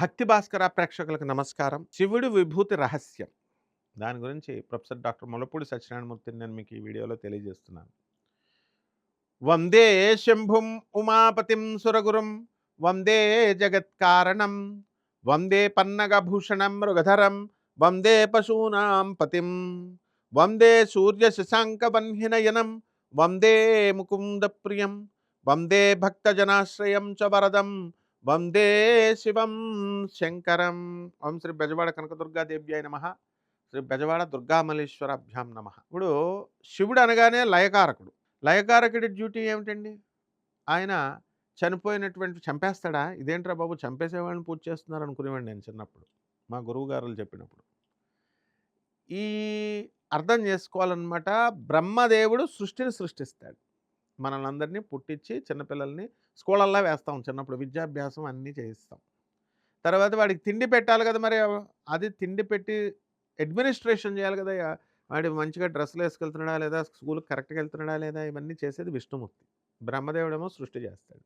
భక్తి భాస్కర ప్రేక్షకులకు నమస్కారం. శివుడి విభూతి రహస్యం. దాని గురించి ప్రొఫెసర్ డాక్టర్ ముల్లపూడి సత్యనారాయణమూర్తిని నేను మీకు ఈ వీడియోలో తెలియజేస్తున్నాను. వందే శంభుం ఉమాపతిం సురగురుం వందే జగత్కారణం వందే పన్నగభూషణం మృగధరం వందే పశూనాం పతిం వందే సూర్య శశాంక వన్హినయనం వందే ముకుంద ప్రియం వందే భక్తజనాశ్రయం చ వరదం వందే శివం శంకరం. ఓం శ్రీ బెజవాడ కనకదుర్గాదేవ్యాయ నమః. శ్రీ బెజవాడ దుర్గామల్లేశ్వరాభ్యాం నమః. ఇప్పుడు శివుడు అనగానే లయకారకుడు. లయకారకుడి డ్యూటీ ఏమిటండి? ఆయన చంపేస్తాడా? ఇదేంట్రా బాబు చంపేసేవాళ్ళని పూజ చేస్తున్నారు అనుకునేవాడిని నేను చిన్నప్పుడు. మా గురువుగారులు చెప్పినప్పుడు. ఈ అర్థం చేసుకోవాలన్నమాట. బ్రహ్మదేవుడు సృష్టిని సృష్టిస్తాడు. మనల్నందరినీ పుట్టించి చిన్నపిల్లల్ని స్కూళ్ళల్లో వేస్తాం. చిన్నప్పుడు విద్యాభ్యాసం అన్నీ చేయిస్తాం. తర్వాత వాడికి తిండి పెట్టాలి కదా! మరి అది తిండి పెట్టి అడ్మినిస్ట్రేషన్ చేయాలి కదా! వాడు మంచిగా డ్రెస్సులు వేసుకెళ్తున్నాడా లేదా? స్కూల్‌కి కరెక్ట్‌గా వెళ్తున్నాడా లేదా? ఇవన్నీ చేసేది విష్ణుమూర్తి. బ్రహ్మదేవుడేమో సృష్టి చేస్తాడు.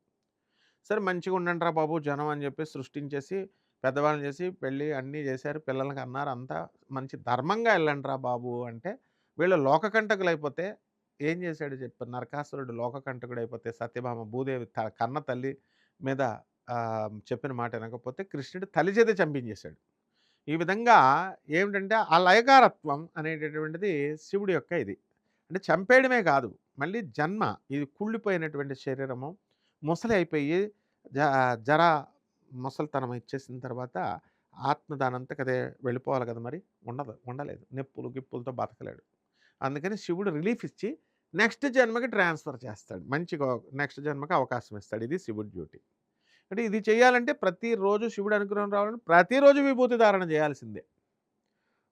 సరే మంచిగా ఉండండిరా బాబు జనం అని చెప్పి సృష్టించేసి పెద్దవాళ్ళని చేసి పెళ్ళి అన్నీ చేశారు. పిల్లలకి అన్నారు అంతా మంచి ధర్మంగా వెళ్ళండిరా బాబు అంటే వీళ్ళు లోకకంటకులైపోతే ఏం చేశాడు చెప్పు? నరకాసురుడు లోకకంటకుడైపోతే సత్యభామ భూదేవి కన్న తల్లి మీద చెప్పిన మాట వినకపోతే కృష్ణుడు తల్లి చేత చంపించేశాడు. ఈ విధంగా ఏమిటంటే ఆ లయకారత్వం అనేటటువంటిది శివుడి యొక్క ఇది. అంటే చంపేయడమే కాదు, మళ్ళీ జన్మ ఇది కుళ్ళిపోయినటువంటి శరీరము ముసలి అయిపోయి జ జర ముసలితనం ఇచ్చేసిన తర్వాత ఆత్మ దానంతకదే వెళ్ళిపోవాలి కదా! మరి ఉండలేదు. నొప్పులు గిప్పులతో బతకలేడు. అందుకని శివుడు రిలీఫ్ ఇచ్చి నెక్స్ట్ జన్మకి ట్రాన్స్‌ఫర్ చేస్తాడు. మంచిగా నెక్స్ట్ జన్మకి అవకాశం ఇస్తాడు. ఇది శివుడి డ్యూటీ. అంటే ఇది చేయాలంటే ప్రతిరోజు శివుడి అనుగ్రహం రావాలంటే ప్రతిరోజు విభూతి ధారణ చేయాల్సిందే.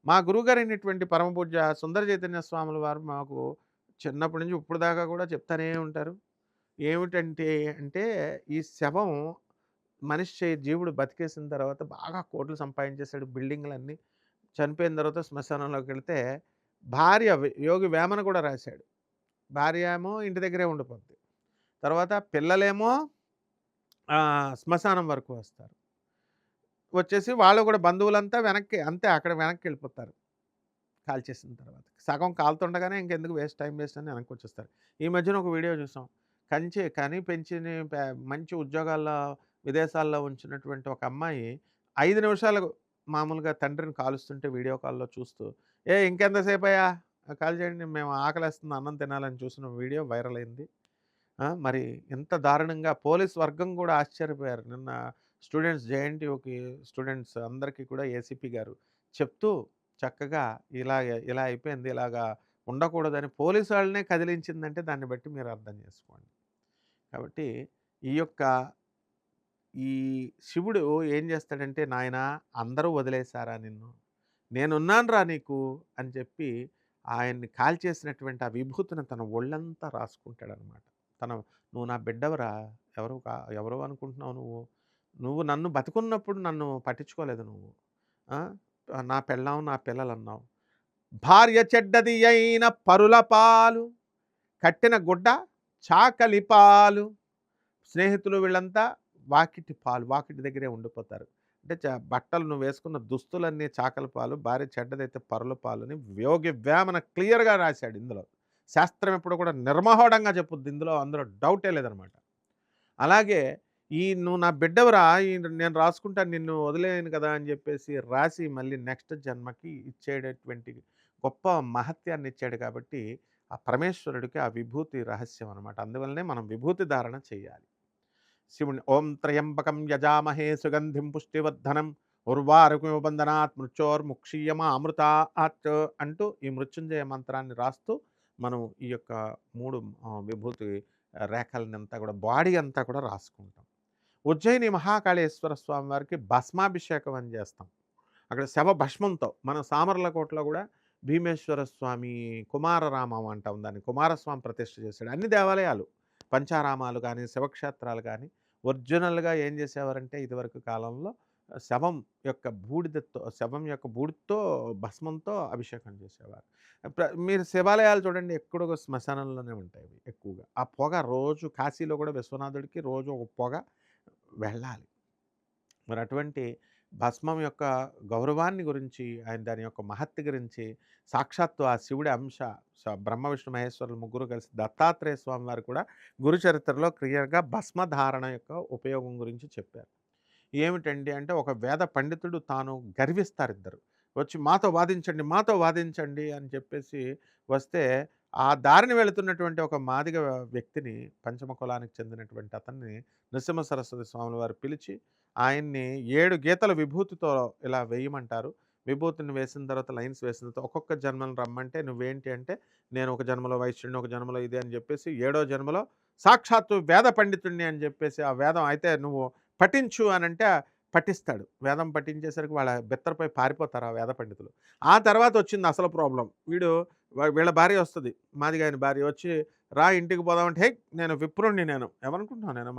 మా గురువుగారైనటువంటి పరమపూజ్య సుందర చైతన్య స్వాముల వారు మాకు చిన్నప్పటి నుంచి ఇప్పుడు దాకా కూడా చెప్తానే ఉంటారు. ఏమిటంటే అంటే ఈ శవం జీవుడు బతికేసిన తర్వాత బాగా కోట్లు సంపాదించేసాడు బిల్డింగ్‌లన్నీ. చనిపోయిన తర్వాత శ్మశానంలోకెళ్తే భార్య యోగి వేమన కూడా రాశాడు. భార్య ఏమో ఇంటి దగ్గరే ఉండిపోద్ది. తర్వాత పిల్లలేమో శ్మశానం వరకు వస్తారు. వచ్చేసి వాళ్ళు కూడా బంధువులంతా వెనక్కి అంతే అక్కడ వెనక్కెళ్ళిపోతారు. కాల్చేసిన తర్వాత. సగం కాలుతుండగానే ఇంకెందుకు టైం వేస్ట్ అని వెనక్కొచ్చేస్తారు. ఈ మధ్యన ఒక వీడియో చూసాం. కని పెంచిని మంచి ఉద్యోగాల్లో విదేశాల్లో ఉంచినటువంటి ఒక అమ్మాయి 5 నిమిషాలు మామూలుగా తండ్రిని కాలుస్తుంటే వీడియో కాల్‌లో చూస్తూ, ఇంకెంతసేపయ్యా కాల్చేయండి మేము ఆకలేస్తుంది అన్నం తినాలని చూసిన వీడియో వైరల్ అయింది. మరి ఇంత దారుణంగా పోలీస్ వర్గం కూడా ఆశ్చర్యపోయారు. నిన్న స్టూడెంట్స్ జేఎన్‌టీయూకి స్టూడెంట్స్ అందరికీ కూడా ఏసీపీ గారు చెప్తూ చక్కగా ఇలా అయిపోయింది. ఇలాగా ఉండకూడదని పోలీసు వాళ్ళనే కదిలించిందంటే దాన్ని బట్టి మీరు అర్థం చేసుకోండి. కాబట్టి ఈ యొక్క ఈ శివుడు ఏం చేస్తాడంటే, నాయనా అందరూ వదిలేసారా నిన్ను? నేనున్నానురా నీకు అని చెప్పి ఆయన్ని కాల్చేసినటువంటి ఆ విభూతిని తన ఒళ్ళంతా రాసుకుంటాడనమాట. నువ్వు నా బిడ్డవురా, ఎవరు అనుకుంటున్నావు నువ్వు? నువ్వు నన్ను బతికున్నప్పుడు నన్ను పట్టించుకోలేదు నువ్వు. ఆ! నా పెళ్ళాం, నా పిల్లలన్నావు. భార్య చెడ్డది అయిన పరుల పాలు, కట్టిన గుడ్డ చాకలి పాలు, స్నేహితులు వీళ్ళంతా వాకిటి దగ్గరే ఉండిపోతారు. అంటే బట్టలు నువ్వు వేసుకున్న దుస్తులన్నీ చాకలి పాలు, భార్య చెడ్డదైతే పరుల పాలని యోగి వేమన క్లియర్‌గా రాశాడు ఇందులో. శాస్త్రం ఎప్పుడు కూడా నిర్మహోడంగా చెప్పుద్ది ఇందులో, అందులో డౌటే లేదనమాట. అలాగే నువ్వు నా బిడ్డవురా నేను రాసుకుంటాను నిన్ను వదిలేయను కదా అని చెప్పేసి రాసి మళ్ళీ నెక్స్ట్ జన్మకి ఇచ్చేటటువంటి గొప్ప మహత్యాన్ని ఇచ్చాడు కాబట్టి ఆ పరమేశ్వరుడికి ఆ విభూతి రహస్యం అనమాట. అందువల్లనే మనం విభూతి ధారణ చేయాలి. శివుని ఓం త్రయంబకం యజామహే సుగంధిం పుష్టివర్ధనం ఉర్వారుకమివ బంధనాత్ మృత్యోర్ముక్షీయమామృతాత్ అంటూ ఈ మృత్యుంజయ మంత్రాన్ని రాస్తూ మనం ఈ యొక్క 3 విభూతి రేఖలనంతా కూడా బాడీ అంతా కూడా రాసుకుంటాం. ఉజ్జయిని మహాకాళేశ్వర స్వామి వారికి భస్మాభిషేకం అని చేస్తాం. అక్కడ శవ భస్మంతో మన సామర్లకోటలో కూడా భీమేశ్వర స్వామి కుమారరామం అంటాం దాన్ని. కుమారస్వామి ప్రతిష్ఠ చేశాడు. అన్ని దేవాలయాలు పంచారామాలు కానీ శివక్షేత్రాలు కానీ ఒరిజినల్‌గా ఏం చేసేవారంటే ఇదివరకు కాలంలో శవం యొక్క బూడిదతో భస్మంతో అభిషేకం చేసేవారు. మీరు శివాలయాలు చూడండి ఎక్కడో శ్మశానంలోనే ఉంటాయి అవి ఎక్కువగా. ఆ పొగ రోజు కాశీలో కూడా విశ్వనాథుడికి రోజు ఒక పొగ వెళ్ళాలి. మరి అటువంటి భస్మం యొక్క గౌరవాన్ని గురించి, దాని యొక్క మహత్య గురించి సాక్షాత్తు ఆ శివుడి అంశ బ్రహ్మ, విష్ణు, మహేశ్వరులు ముగ్గురు కలిసి దత్తాత్రేయ స్వామి వారు కూడా గురు చరిత్రలో క్లియర్‌గా భస్మధారణ యొక్క ఉపయోగం గురించి చెప్పారు. ఏమిటండి అంటే, ఒక వేద పండితుడు తాను గర్విస్తారిద్దరు. వచ్చి మాతో వాదించండి, మాతో వాదించండి అని చెప్పేసి వస్తే, ఆ దారిన వెళుతున్నటువంటి ఒక మాదిగ వ్యక్తిని, పంచమ కులానికి చెందినటువంటి అతన్ని నృసింహ సరస్వతి స్వాముల వారు పిలిచి, ఆయన్ని 7 గీతల విభూతితో ఇలా వేయమంటారు. విభూతిని వేసిన తర్వాత లైన్స్ వేసిన తర్వాత ఒక్కొక్క జన్మను రమ్మంటే నువ్వేంటి అంటే, నేను ఒక జన్మలో వైశ్యుడిని, ఒక జన్మలో ఇది అని చెప్పేసి, ఏడో జన్మలో సాక్షాత్తు వేద పండితుడిని అని చెప్పేసి, ఆ వేదం అయితే నువ్వు పఠించు అనంటే పఠిస్తాడు. వేదం పఠించేసరికి వాళ్ళ బిత్తరపోయి పారిపోతారు ఆ వేద పండితులు. ఆ తర్వాత వచ్చింది అసలు ప్రాబ్లమ్. వీడు వీళ్ళ భార్య వస్తది. మాదిగాయన భార్య వచ్చి, "రా ఇంటికి పోదాం" అంటే, "హేయ్! నేను విప్రుడిని నేను. ఎవరనుకుంటున్నావు నేను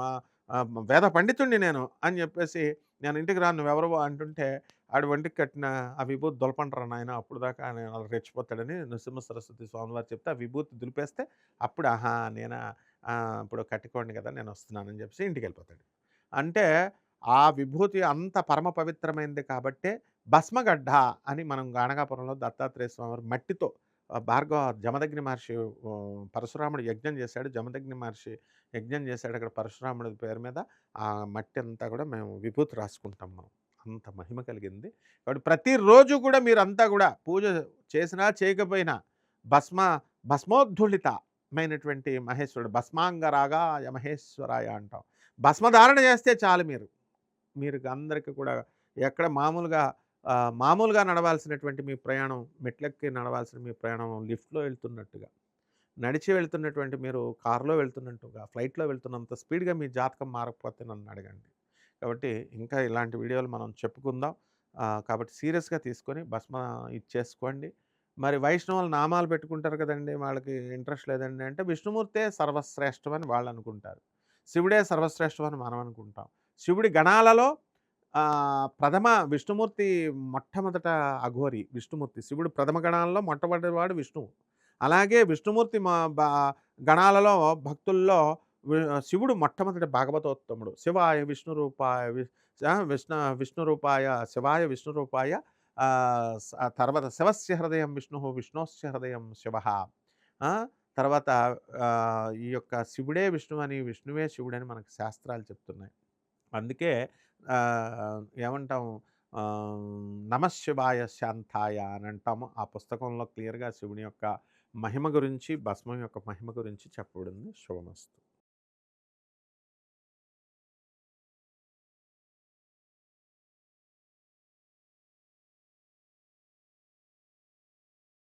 వేద పండితుడిని నేను" అని చెప్పేసి, "నేను ఇంటికి రాను నువ్వెవరివో" అంటుంటే, ఆడి ఒంటికి కట్టిన ఆ విభూతి దులపండ్రా నాయన అప్పటిదాకా ఆయన అలా రెచ్చిపోతాడని నృసింహ సరస్వతి స్వామి వారు చెప్తే, ఆ విభూతి దులిపేస్తే అప్పుడు ఆహా! నేనా ఇప్పుడు కట్టుకోండి కదా! నేనొస్తున్నానని చెప్పేసి ఇంటికెళ్ళిపోతాడు. అంటే ఆ విభూతి అంత పరమ పవిత్రమైనది కాబట్టే భస్మగడ్డ అని మనం గాణగాపురంలో దత్తాత్రేయ స్వామి వారు మట్టితో భార్గవ జమదగ్ని మహర్షి పరశురాముడు యజ్ఞం చేశాడు. జమదగ్ని మహర్షి యజ్ఞం చేశాడు అక్కడ పరశురాముడి పేరు మీద. ఆ మట్టి అంతా కూడా మేము విభూతి రాసుకుంటాం మనం. అంత మహిమ కలిగింది. కాబట్టి ప్రతిరోజు కూడా మీరంతా కూడా పూజ చేసినా చేయకపోయినా భస్మ భస్మోద్ధుళితమైనటువంటి మహేశ్వరుడు భస్మాంగరాగాయ మహేశ్వరాయ అంటాం. భస్మధారణ చేస్తే చాలు మీరు. మీరు అందరికి కూడా ఎక్కడ మామూలుగా నడవాల్సినటువంటి మీ ప్రయాణం, మెట్లెక్కి నడవాల్సిన మీ ప్రయాణం లిఫ్ట్‌లో వెళ్తున్నట్టుగా, నడిచి వెళ్తున్నటువంటి మీరు కారులో వెళ్తున్నట్టుగా, ఫ్లైట్‌లో వెళ్తున్నంత స్పీడ్‌గా మీ జాతకం మారకపోతే నన్నడగండి. కాబట్టి ఇంకా ఇలాంటి వీడియోలు మనం చెప్పుకుందాం. కాబట్టి సీరియస్‌గా తీసుకొని భస్మ ఇచ్చేసుకోండి. మరి వైష్ణవులు నామాలు పెట్టుకుంటారు కదండీ! వాళ్ళకి ఇంట్రెస్ట్ లేదండి అంటే విష్ణుమూర్తే సర్వశ్రేష్టమని వాళ్ళనుకుంటారు. శివుడే సర్వశ్రేష్టమని మనం అనుకుంటాం. శివుడి గణాలలో ప్రథమ విష్ణుమూర్తి మొట్టమొదట అఘోరి విష్ణుమూర్తి. శివుడు ప్రథమ గణాల్లో మొట్టమొదటివాడు విష్ణువు. అలాగే విష్ణుమూర్తి గణాలలో భక్తుల్లో శివుడు మొట్టమొదటి భాగవతోత్తముడు. శివాయ విష్ణు రూపాయ విష్ణు రూపాయ శివాయ విష్ణు రూపాయ తర్వాత శివస్య హృదయం విష్ణుః విష్ణోస్య హృదయం శివః. ఆ! తర్వాత ఈ యొక్క శివుడే విష్ణువు అని, విష్ణువే శివుడని మనకు శాస్త్రాలు చెప్తున్నాయి. అందుకే ఏమంటాం నమఃశివాయ శాంతాయ అని అంటాము. ఆ పుస్తకంలో క్లియర్‌గా శివుని యొక్క మహిమ గురించి, భస్మం యొక్క మహిమ గురించి చెప్పబడింది. శుభమస్తు.